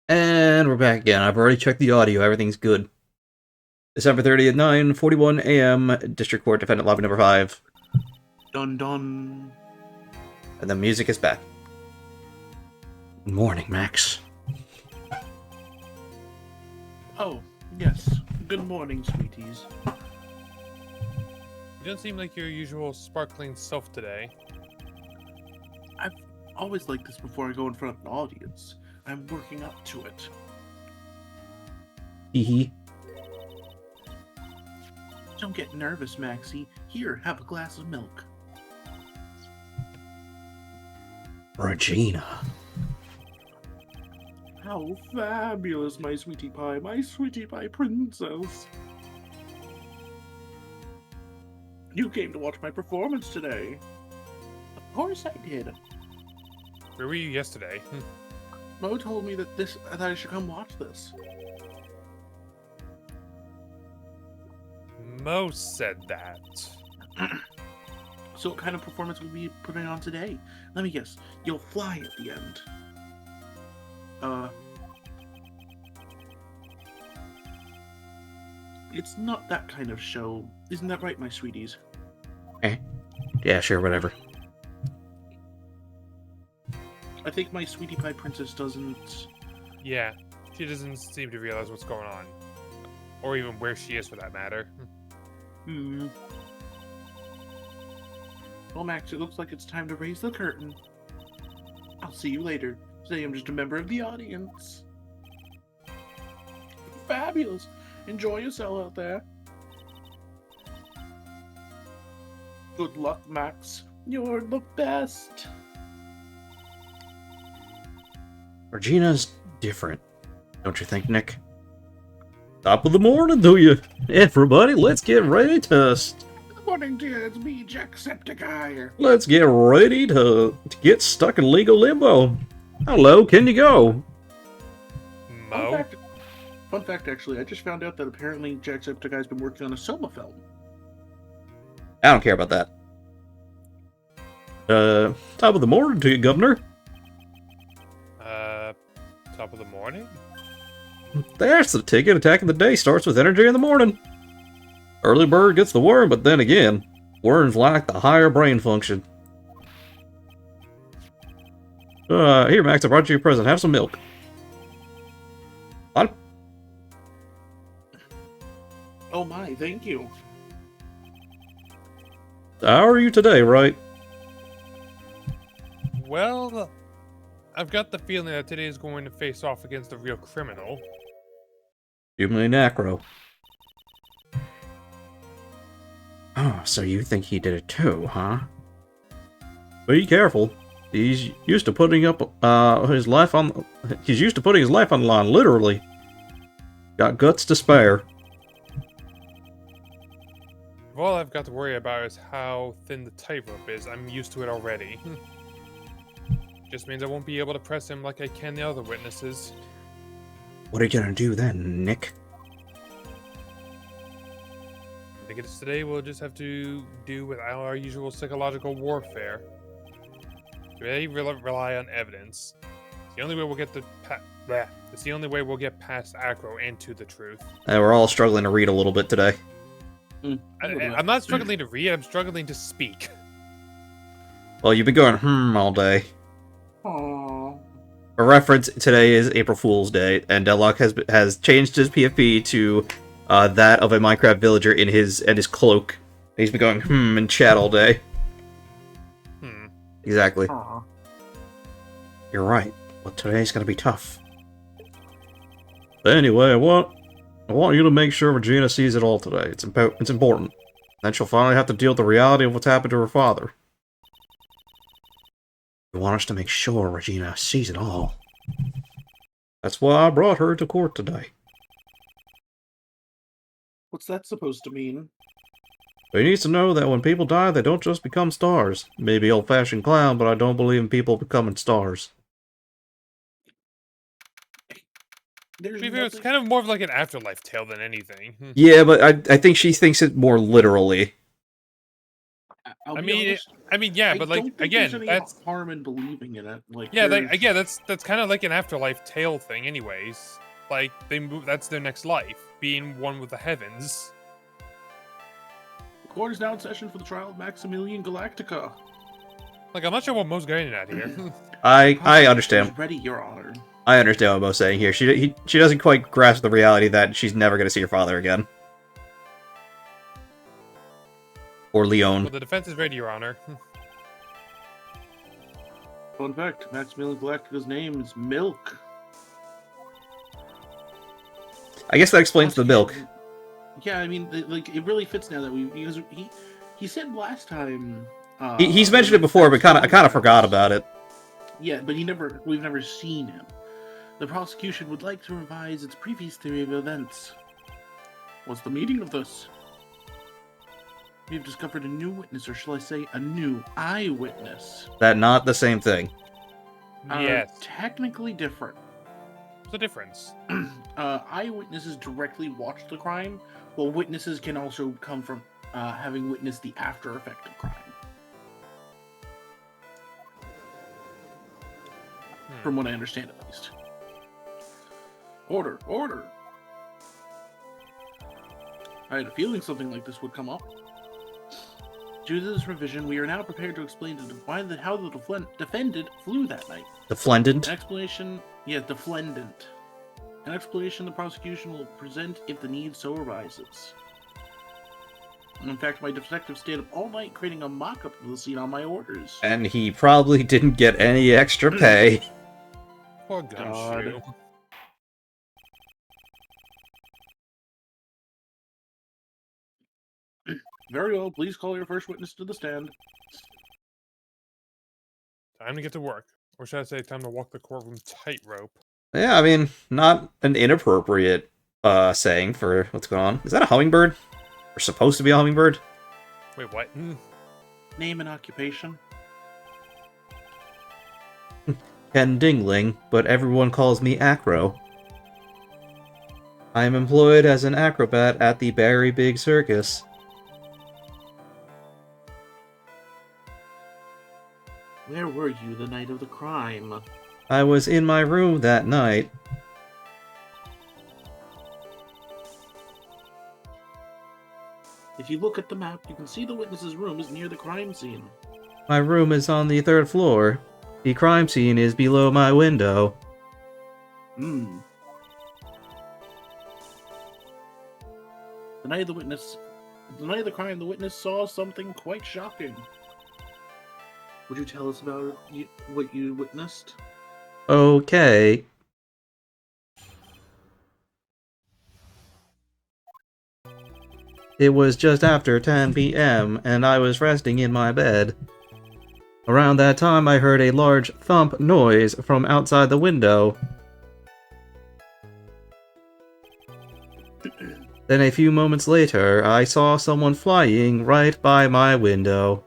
And we're back again. I've already checked the audio. Everything's good. December 30th, 9:41 a.m. District Court, Defendant Lobby Number 5. Dun dun. And the music is back. Good morning, Max. Oh, yes. Good morning, sweeties. You don't seem like your usual sparkling self today. I've always liked this before I go in front of an audience. I'm working up to it. Hee. Don't get nervous, Maxie. Here, have a glass of milk. Regina. How fabulous, my sweetie pie princess. You came to watch my performance today. Of course I did. Where were you yesterday? Mo told me that I should come watch this. Mo said that. So what kind of performance will we be putting on today? Let me guess. You'll fly at the end. It's not that kind of show. Isn't that right, my sweeties? Yeah, sure, whatever. I think my sweetie pie princess doesn't... Yeah, she doesn't seem to realize what's going on. Or even where she is, for that matter. Well, Max, it looks like it's time to raise the curtain. I'll see you later. Today I'm just a member of the audience. Fabulous! Enjoy yourself out there. Good luck, Max. You're the best. Regina's different. Don't you think, Nick? Top of the morning, do you? Everybody, let's get ready to... Good morning, dear. It's me, Jacksepticeye. Let's get ready to get stuck in legal limbo. Hello, can you go? Mo? Fun fact, actually, I just found out that apparently Jacksepticeye's been working on a Soma film. I don't care about that. Top of the morning to you, Governor. Top of the morning? There's the ticket. Attacking the day starts with energy in the morning. Early bird gets the worm, but then again, worms lack the higher brain function. Here, Max, I brought you a present. Have some milk. What? Oh my, thank you. How are you today, Wright? Well, I've got the feeling that today is going to face off against a real criminal. Humanly Nacro. Oh, so you think he did it too, huh? Be careful. He's used to putting up his life on. He's used to putting his life on the line, literally. Got guts to spare. If all I've got to worry about is how thin the tightrope is, I'm used to it already. Just means I won't be able to press him like I can the other witnesses. What are you gonna do then, Nick? I think it's today we'll just have to do with our usual psychological warfare. Today rely on evidence. It's the only way we'll get it's the only way we'll get past Acro and to the truth. We're all struggling to read a little bit today. I'm not struggling to read, I'm struggling to speak. Well, you've been going all day. Aww. For reference, today is April Fool's Day, and Deadlock has changed his PFP to that of a Minecraft villager in his cloak. He's been going in chat all day. Exactly. Aww. You're right. But today's gonna be tough. But anyway, I want you to make sure Regina sees it all today. It's important. Then she'll finally have to deal with the reality of what's happened to her father. You want us to make sure Regina sees it all. That's why I brought her to court today. What's that supposed to mean? He needs to know that when people die, they don't just become stars. Maybe old-fashioned clown, but I don't believe in people becoming stars. It's kind of more of like an afterlife tale than anything. Yeah, but I think she thinks it more literally. I mean, I mean, yeah, I but don't like think there's again, any that's harm in believing in it. Like, yeah, like there's- again, that's kind of like an afterlife tale thing, anyways. Like they move, that's their next life, being one with the heavens. The court is now in session for the trial of Maximilian Galactica. Like I'm not sure what Mo's getting at here. I Prosecutor understand. is ready, Your Honor. I understand what Mo's saying here. She doesn't quite grasp the reality that she's never going to see her father again. Or Leon. Well, the defense is ready, Your Honor. Fun fact, Maximilian Galactica's name is Milk. I guess that explains the milk. Yeah, I mean, like, it really fits now that because he said last time. He's mentioned it before, but I kind of forgot about it. Yeah, but we've never seen him. The prosecution would like to revise its previous theory of events. What's the meaning of this? We've discovered a new witness, or shall I say, a new eyewitness. That not the same thing. Yes, Technically different. what's the difference? Eyewitnesses directly watched the crime, while witnesses can also come from having witnessed the after effect of crime. From what I understand, at least. Order, order! I had a feeling something like this would come up. Due to this revision, we are now prepared to explain how the defendant flew that night. Defendant? An explanation, defendant. An explanation the prosecution will present if the need so arises. And in fact, my detective stayed up all night creating a mock-up of the scene on my orders. And he probably didn't get any extra pay. Poor Gumshoe. Very well, please call your first witness to the stand. Time to get to work. Or should I say, time to walk the courtroom tightrope. Yeah, I mean, not an inappropriate saying for what's going on. Is that a hummingbird? Or supposed to be a hummingbird? Wait, what? Name and occupation. Ken Dingling, but everyone calls me Acro. I am employed as an acrobat at the Barry Big Circus. Where were you the night of the crime? I was in my room that night. If you look at the map, you can see the witness's room is near the crime scene. My room is on the 3rd floor. The crime scene is below my window. The night of the crime, the witness saw something quite shocking. Would you tell us about what you witnessed? Okay. It was just after 10 p.m., and I was resting in my bed. Around that time, I heard a large thump noise from outside the window. Then a few moments later, I saw someone flying right by my window.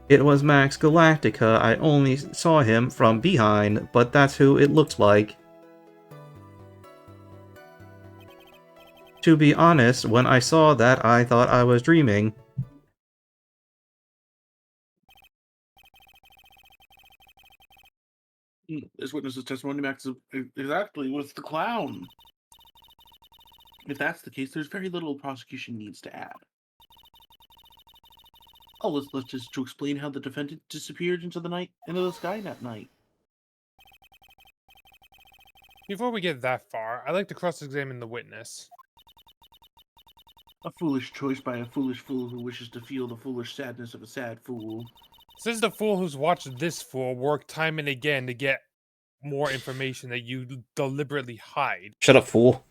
It was Max Galactica. I only saw him from behind, but that's who it looked like. To be honest, when I saw that, I thought I was dreaming. This witness's testimony matches exactly with the clown. If that's the case, there's very little prosecution needs to add. Oh, let's just to explain how the defendant disappeared into the sky that night. Before we get that far, I'd like to cross-examine the witness. A foolish choice by a foolish fool who wishes to feel the foolish sadness of a sad fool. Says the fool who's watched this fool work time and again to get more information that you deliberately hide. Shut up, fool.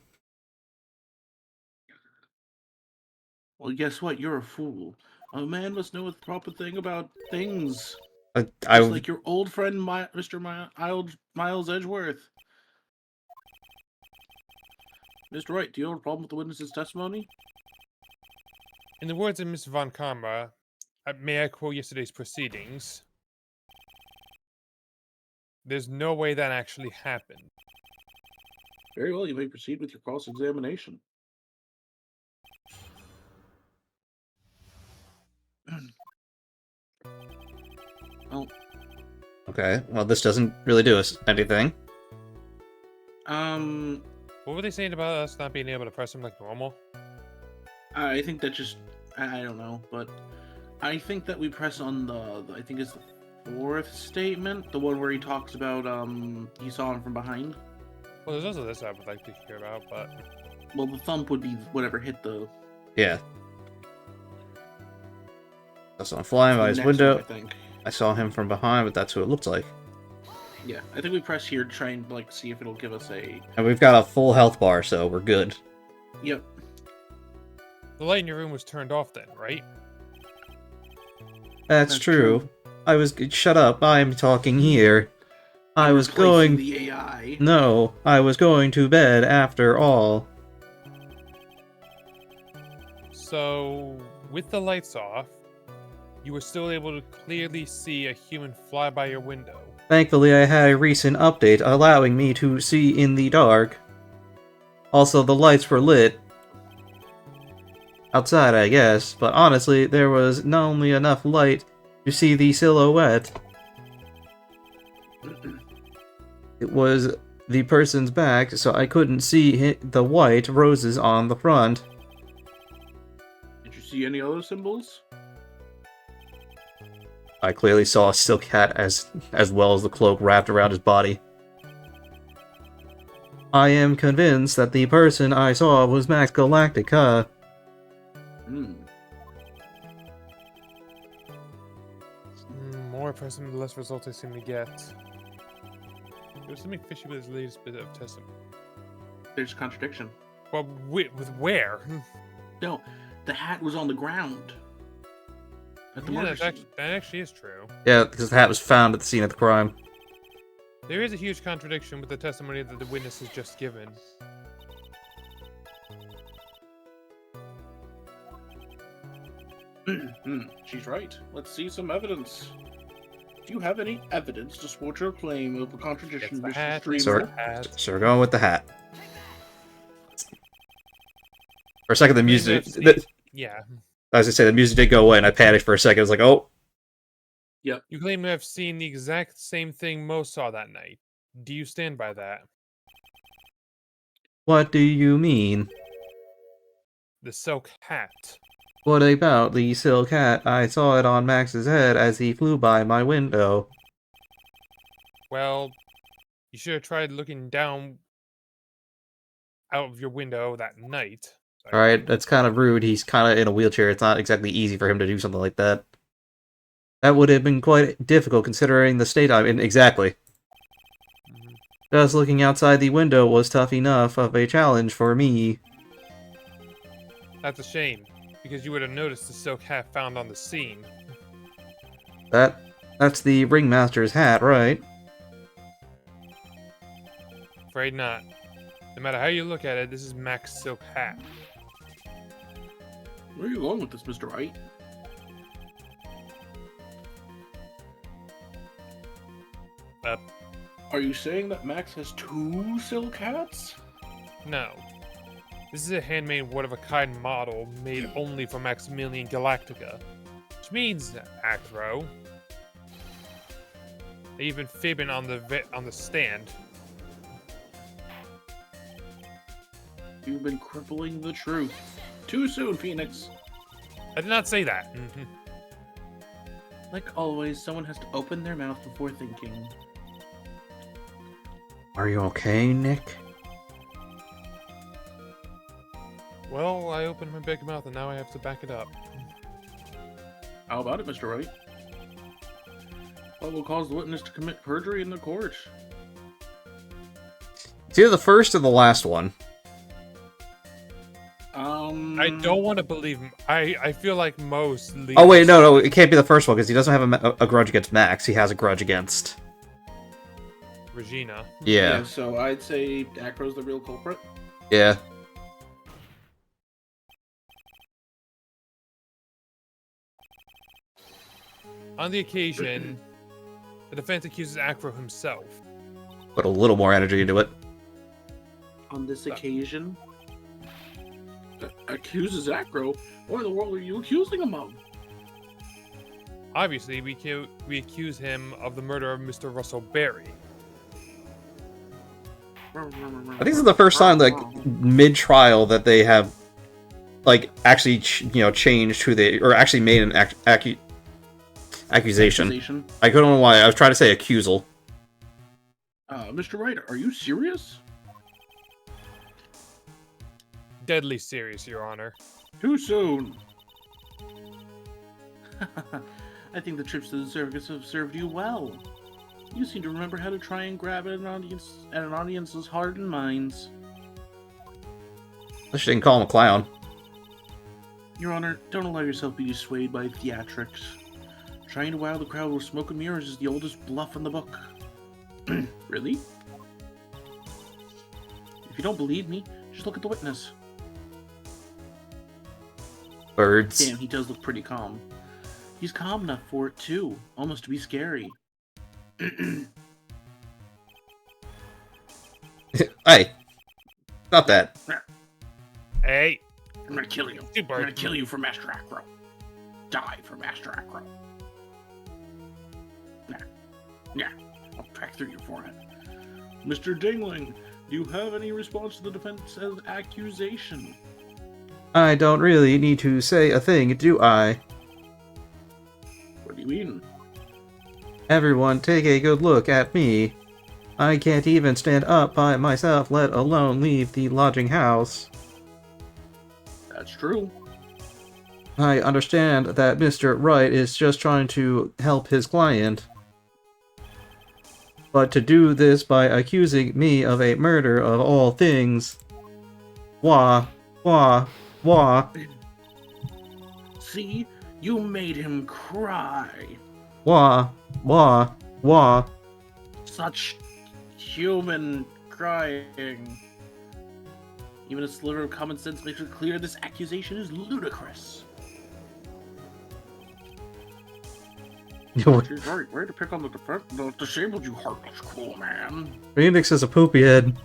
Well, guess what? You're a fool. A man must know the proper thing about things. I Just like your old friend, Mr. Miles Edgeworth. Mr. Wright, do you have a problem with the witness's testimony? In the words of Miss Von Karma, may I quote yesterday's proceedings? There's no way that actually happened. Very well, you may proceed with your cross-examination. Oh, Okay, well, this doesn't really do us anything. What were they saying about us not being able to press them like normal? I think that just I don't know, but I think that we press on I think it's the fourth statement, the one where he talks about he saw him from behind. Well, there's also this I would like to hear about, but Well, the thump would be whatever hit the. Yeah. I saw him flying by his next one, window. I think. I saw him from behind, but that's who it looked like. Yeah, I think we press here to try and like see if it'll give us a. And we've got a full health bar, so we're good. Yep. the light in your room was turned off then, right? That's true. I was... Shut up, I'm talking here. I was Replacing going... the AI. No, I was going to bed after all. So, with the lights off, you were still able to clearly see a human fly by your window. Thankfully, I had a recent update allowing me to see in the dark. Also, the lights were lit. Outside, I guess, but honestly, there was not only enough light to see the silhouette. It was the person's back, so I couldn't see the white roses on the front. Did you see any other symbols? I clearly saw a silk hat as well as the cloak wrapped around his body. I am convinced that the person I saw was Max Galactica. More impressive, the less results I seem to get. There's something fishy with his latest bit of testing. There's a contradiction. Well, with where? No, the hat was on the ground. At the Yeah, murder that scene. actually is true. Yeah, because the hat was found at the scene of the crime. There is a huge contradiction with the testimony that the witness has just given. She's right. Let's see some evidence. Do you have any evidence to support your claim of a contradiction, It's the Mr. hat, Streamer? it's Sorry. the hat. So we're going with the hat. For a second, the Maybe music... I've seen- Yeah. As I say, the music did go away, and I panicked for a second. I was like, oh. You claim to have seen the exact same thing Mo saw that night. Do you stand by that? What do you mean? The silk hat. What about the silk hat? I saw it on Max's head as he flew by my window. Well, you should have tried looking down out of your window that night. Alright, that's kind of rude. He's kind of in a wheelchair. It's not exactly easy for him to do something like that. That would have been quite difficult considering the state I'm in. Exactly. Just looking outside the window was tough enough of a challenge for me. That's a shame, because you would have noticed the silk hat found on the scene. That's the ringmaster's hat, right? Afraid not. No matter how you look at it, this is Mac's silk hat. Where are you going with this, Mr. Wright? Are you saying that Max has two silk hats? No. This is a handmade one-of-a-kind model made only for Maximilian Galactica. Which means, Acro, even fibbing on the stand. You've been crippling the truth. Too soon, Phoenix. I did not say that. Like always, someone has to open their mouth before thinking. Are you okay, Nick? Well, I opened my big mouth and now I have to back it up. How about it, Mr. Wright? What will cause the witness to commit perjury in the court? It's either the first or the last one. I don't want to believe him. I feel like most leaders... Oh wait, no, it can't be the first one because he doesn't have a grudge against Max. He has a grudge against Regina. Yeah. So I'd say Acro's the real culprit. Yeah. On the occasion, the defense accuses Acro himself. Put a little more energy into it. On this occasion, accuses Acro. What in the world are you accusing him of? Obviously, we accuse him of the murder of Mr. Russell Berry. I think this is the first time, like, mid-trial that they have, like, actually, changed who they, or actually made an accusation. I couldn't know why. I was trying to say accusal. Mr. Wright, are you serious? Deadly serious, Your Honor. Too soon. I think the trips to the circus have served you well. You seem to remember how to try and grab at an audience's heart and minds. I didn't call him a clown. Your Honor, don't allow yourself to be swayed by theatrics. Trying to wow the crowd with smoke and mirrors is the oldest bluff in the book. Really? If you don't believe me, just look at the witness. Birds. Damn, he does look pretty calm. He's calm enough for it, too. Almost to be scary. Hey. Not that. Hey. I'm gonna kill you. I'm gonna kill you for Master Acro. Die for Master Acro. Yeah. I'll crack through your forehead. Mr. Dingling, do you have any response to the defense's accusation? I don't really need to say a thing, do I? What do you mean? Everyone take a good look at me. I can't even stand up by myself, let alone leave the lodging house. That's true. I understand that Mr. Wright is just trying to help his client. But to do this by accusing me of a murder of all things... Wah. See? You made him cry. Wah. Such human crying. Even a sliver of common sense makes it clear this accusation is ludicrous. Sorry, way to pick on the disabled, you heartless cruel man. Phoenix is a poopy head.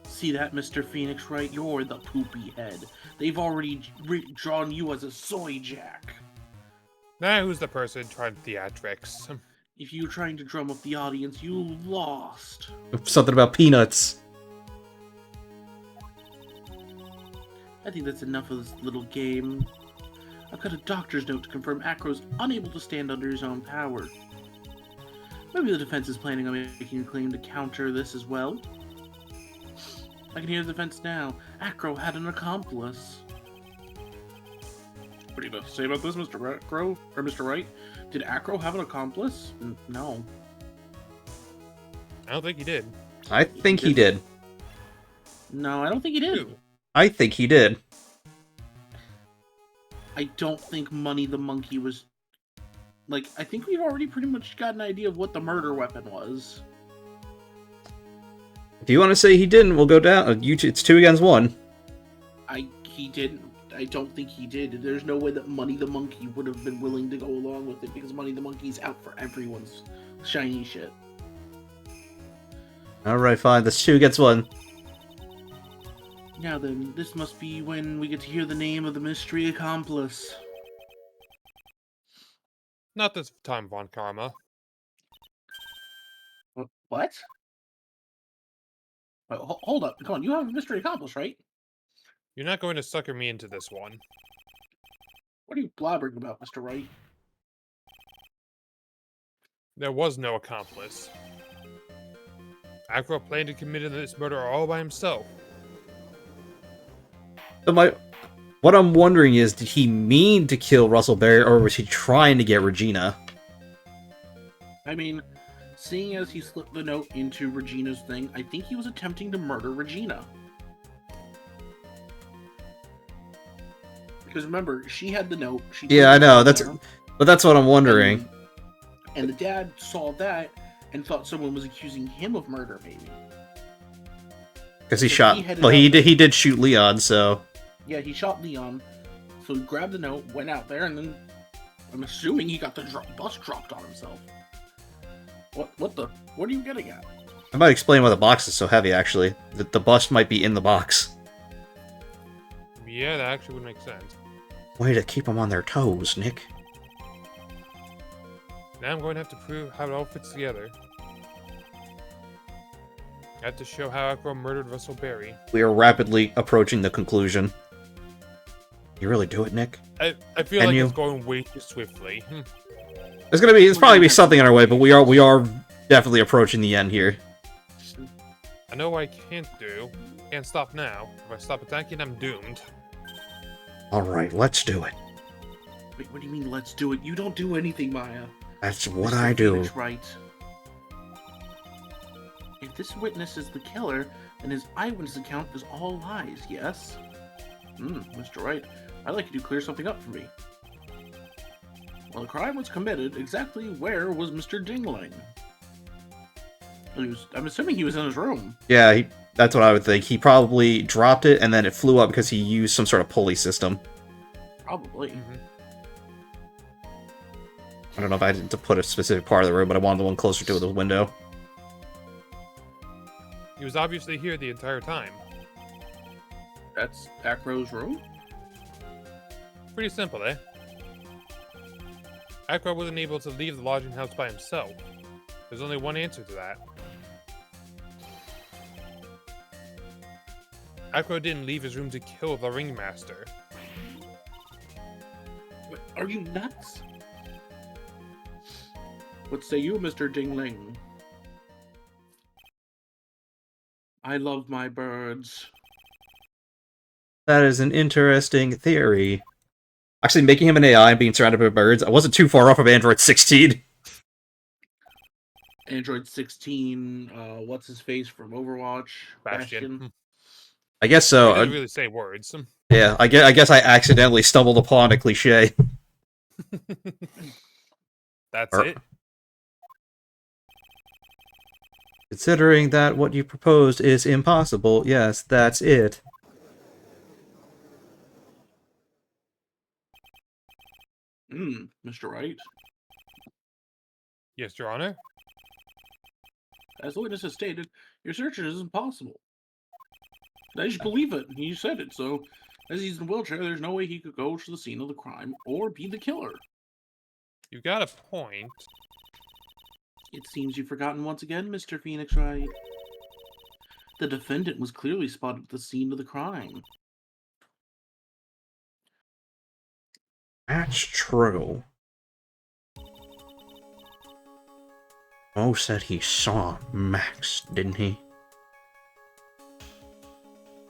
See that, Mr. Phoenix, right? You're the poopy head. They've already drawn you as a soy jack. Now who's the person trying theatrics? If you were trying to drum up the audience, you lost. Something about peanuts. I think that's enough of this little game. I've got a doctor's note to confirm Acro's unable to stand under his own power. Maybe the defense is planning on making a claim to counter this as well. I can hear the defense now. Acro had an accomplice. What do you have to say about this, Mr. Acro? Or Mr. Wright? Did Acro have an accomplice? No. I don't think he did. I think he did. No, I don't think he did. Who? I think he did. I don't think Money the Monkey was... Like, I think we've already pretty much got an idea of what the murder weapon was. If you want to say he didn't, we'll go down. It's 2 against 1. He didn't. I don't think he did. There's no way that Money the Monkey would have been willing to go along with it because Money the Monkey's out for everyone's shiny shit. Alright, fine. That's 2 against 1. Now then, this must be when we get to hear the name of the mystery accomplice. Not this time, Von Karma. What? Hold up. Come on, you have a mystery accomplice, right? You're not going to sucker me into this one. What are you blabbering about, Mr. Wright? There was no accomplice. Acro planned to commit this murder all by himself. What I'm wondering is, did he mean to kill Russell Berry, or was he trying to get Regina? I mean, seeing as he slipped the note into Regina's thing, I think he was attempting to murder Regina. Because remember, she had the note. Yeah, I know. But that's what I'm wondering. And the dad saw that and thought someone was accusing him of murder, maybe. Because he shot. Well, he did shoot Leon, so. Yeah, he shot Leon. So he grabbed the note, went out there, and then I'm assuming he got the bus dropped on himself. What are you getting at? I might explain why the box is so heavy, actually. The bust might be in the box. Yeah, that actually would make sense. Way to keep them on their toes, Nick. Now I'm going to have to prove how it all fits together. I have to show how Akro murdered Russell Berry. We are rapidly approaching the conclusion. You really do it, Nick? I feel Can like you? it's going way too swiftly. There's probably be something in our way, but we are definitely approaching the end here. I know what I can't do. Can't stop now. If I stop attacking, I'm doomed. Alright, let's do it. Wait, what do you mean, let's do it? You don't do anything, Maya. That's what Mr. I do. Phoenix Wright. If this witness is the killer, then his eyewitness account is all lies, yes? Mr. Wright, I'd like you to clear something up for me. Well, the crime was committed. Exactly where was Mr. Dingling? I'm assuming he was in his room. Yeah, that's what I would think. He probably dropped it, and then it flew up because he used some sort of pulley system. Probably. I don't know if I had to put a specific part of the room, but I wanted the one closer to the window. He was obviously here the entire time. That's Akro's room? Pretty simple, eh? Akro wasn't able to leave the lodging house by himself. There's only one answer to that. Akro didn't leave his room to kill the ringmaster. What, are you nuts? What say you, Mr. Dingling? I love my birds. That is an interesting theory. Actually, making him an AI and being surrounded by birds, I wasn't too far off of Android 16. Android 16, what's his face from Overwatch? Bastion. I guess so. He didn't really say words. Yeah, I guess I accidentally stumbled upon a cliche. That's it. Considering that what you proposed is impossible, yes, that's it. Mr. Wright. Yes, Your Honor. As the witness has stated, your search is impossible. I just believe it. You said it, so as he's in a wheelchair, there's no way he could go to the scene of the crime or be the killer. You got a point. It seems you've forgotten once again, Mr. Phoenix Wright. The defendant was clearly spotted at the scene of the crime. That's true. Mo said he saw Max, didn't he?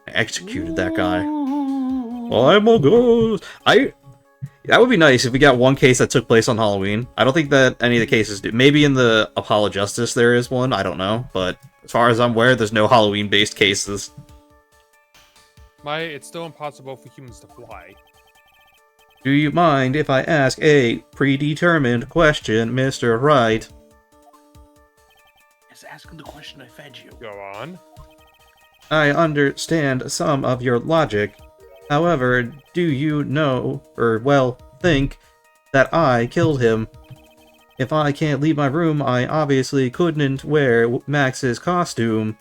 I executed that guy. I'm a ghost. That would be nice if we got one case that took place on Halloween. I don't think that any of the cases do. Maybe in the Apollo Justice there is one. I don't know. But as far as I'm aware, there's no Halloween-based cases. It's still impossible for humans to fly. Do you mind if I ask a predetermined question, Mr. Wright? Just asking the question I fed you. Go on. I understand some of your logic. However, do you know, or well, think, that I killed him? If I can't leave my room, I obviously couldn't wear Max's costume.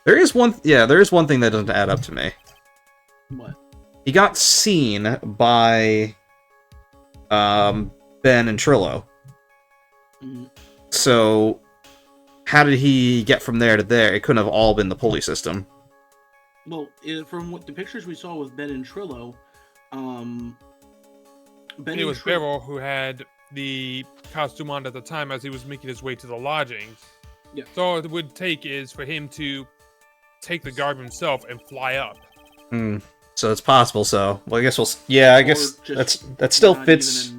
There is one thing that doesn't add up to me. What? He got seen by Ben and Trillo. So how did he get from there to there? It couldn't have all been the pulley system. Well, from what the pictures we saw with Ben and Trillo, It was Beryl who had the costume on at the time as he was making his way to the lodgings. Yeah. So all it would take is for him to take the garb himself and fly up. So it's possible. So, well, I guess we'll. Yeah, I guess that still fits.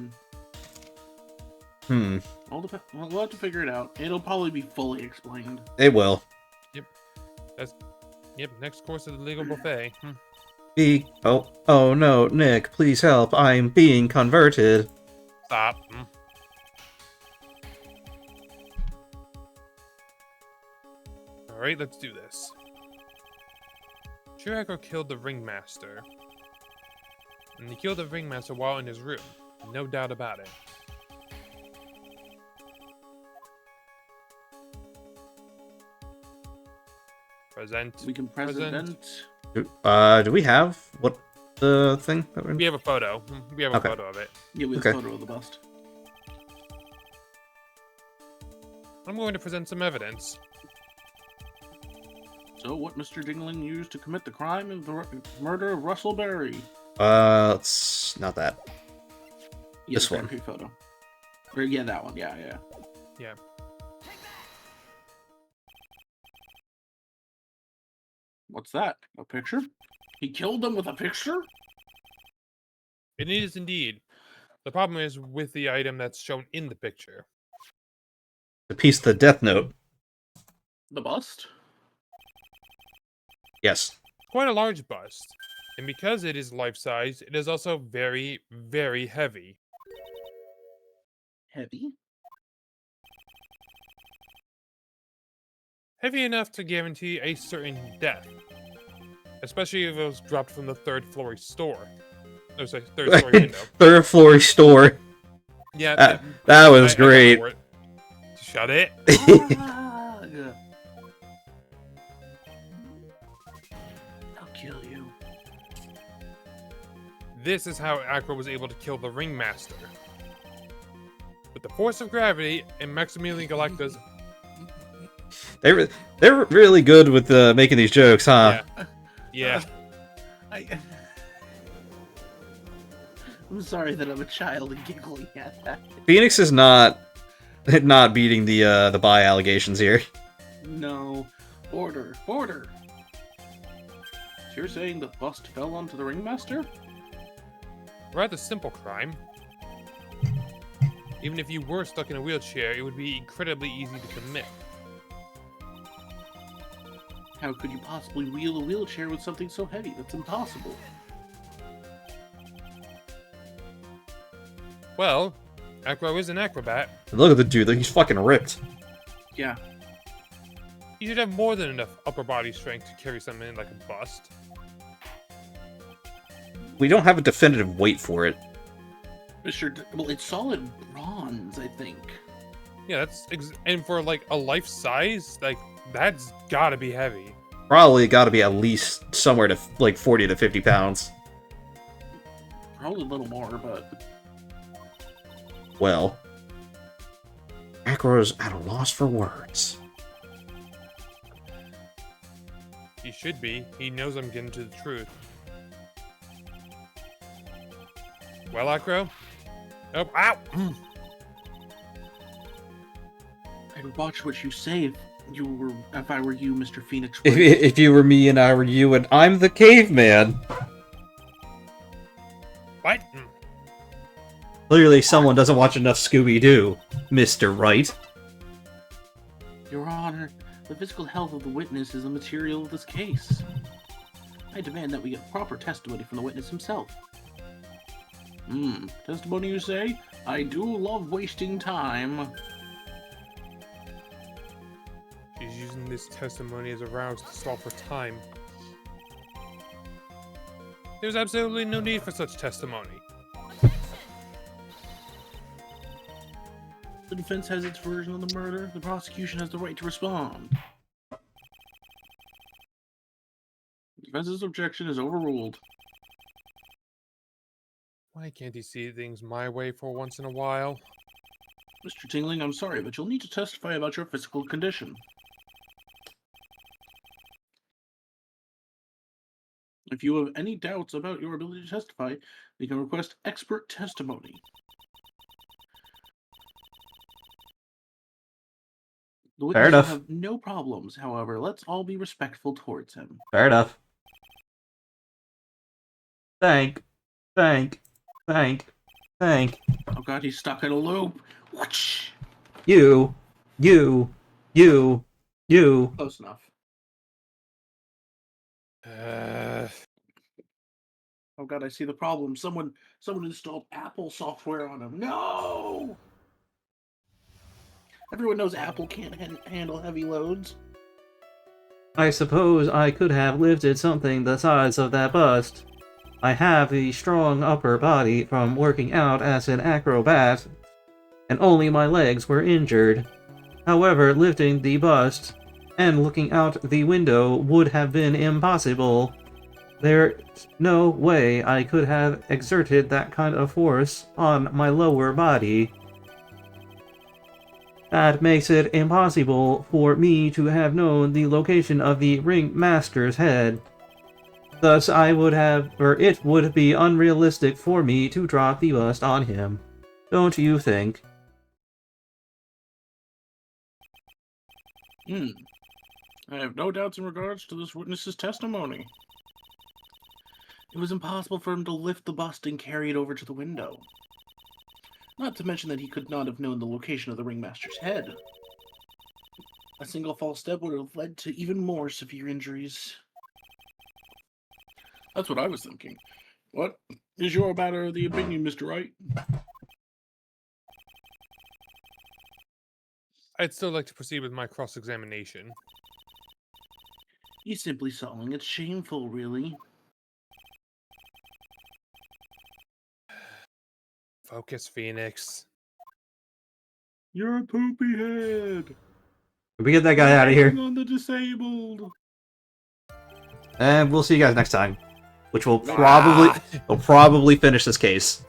We'll have to figure it out. It'll probably be fully explained. It will. Yep. Next course of the legal buffet. Oh no, Nick, please help! I'm being converted. Stop. All right, let's do this. Chirako killed the ringmaster. And he killed the ringmaster while in his room. No doubt about it. Present. We can present. Do we have what the thing? We have a photo. We have a photo of it. Yeah, we have a photo of the bust. I'm going to present some evidence. So, what Mr. Dingling used to commit the crime of the murder of Russell Berry? It's not that. Yeah, This the one. Grand Prix photo. Or, yeah, that one. Yeah. Yeah. What's that? A picture? He killed them with a picture? It is indeed. The problem is with the item that's shown in the picture. The piece of the Death Note. The bust? Yes. Quite a large bust. And because it is life-size, it is also very, very heavy. Heavy? Heavy enough to guarantee a certain death. Especially if it was dropped from the third-floor store. Oh, sorry, third-story window. Third floor store. Yeah, That was I got great. over it. Shut it. Ah, yeah. I'll kill you. This is how Acro was able to kill the Ringmaster. With the force of gravity and Maximilian Galacta's... They're really good with making these jokes, huh? Yeah. I'm sorry that I'm a child and giggling at that. Phoenix is not beating the buy allegations here. No. Order. So you're saying the bust fell onto the Ringmaster? Rather simple crime. Even if you were stuck in a wheelchair, it would be incredibly easy to commit. How could you possibly wheel a wheelchair with something so heavy? That's impossible. Well, Acro is an acrobat. Look at the dude, he's fucking ripped. Yeah. He should have more than enough upper body strength to carry something like a bust. We don't have a definitive weight for it. Well, it's solid bronze, I think. Yeah, and for like a life size, like that's gotta be heavy. Probably got to be at least somewhere to like 40 to 50 pounds. Probably a little more, but... Well, Acro's at a loss for words. He should be. He knows I'm getting to the truth. Well, Acro? Oh, ow! I'd watch what you say if I were you, Mr. Phoenix. If you were me and I were you and I'm the caveman. What? Clearly someone doesn't watch enough Scooby-Doo, Mr. Wright. Your Honor, the physical health of the witness is the material of this case. I demand that we get proper testimony from the witness himself. Testimony, you say? I do love wasting time. She's using this testimony as a rouse to stall for time. There's absolutely no need for such testimony. The defense has its version of the murder. The prosecution has the right to respond. The defense's objection is overruled. Why can't he see things my way for once in a while? Mr. Tingling, I'm sorry, but you'll need to testify about your physical condition. If you have any doubts about your ability to testify, you can request expert testimony. The witness Fair enough. will have no problems, however. Let's all be respectful towards him. Fair enough. Thank. Oh god, he's stuck in a loop. Whoosh! You. Close enough. Oh god, I see the problem. Someone installed Apple software on him. No! Everyone knows Apple can't handle heavy loads. I suppose I could have lifted something the size of that bust. I have a strong upper body from working out as an acrobat, and only my legs were injured. However, lifting the bust and looking out the window would have been impossible. There's no way I could have exerted that kind of force on my lower body. That makes it impossible for me to have known the location of the ringmaster's head. Thus, it would be unrealistic for me to drop the bust on him. Don't you think? I have no doubts in regards to this witness's testimony. It was impossible for him to lift the bust and carry it over to the window. Not to mention that he could not have known the location of the ringmaster's head. A single false step would have led to even more severe injuries. That's what I was thinking. What is your matter of the opinion, Mr. Wright? I'd still like to proceed with my cross-examination. He's simply sawing. It's shameful, really. Focus, Phoenix. You're a poopy head. We get that guy out of here. On the disabled. And we'll see you guys next time. Which will probably finish this case.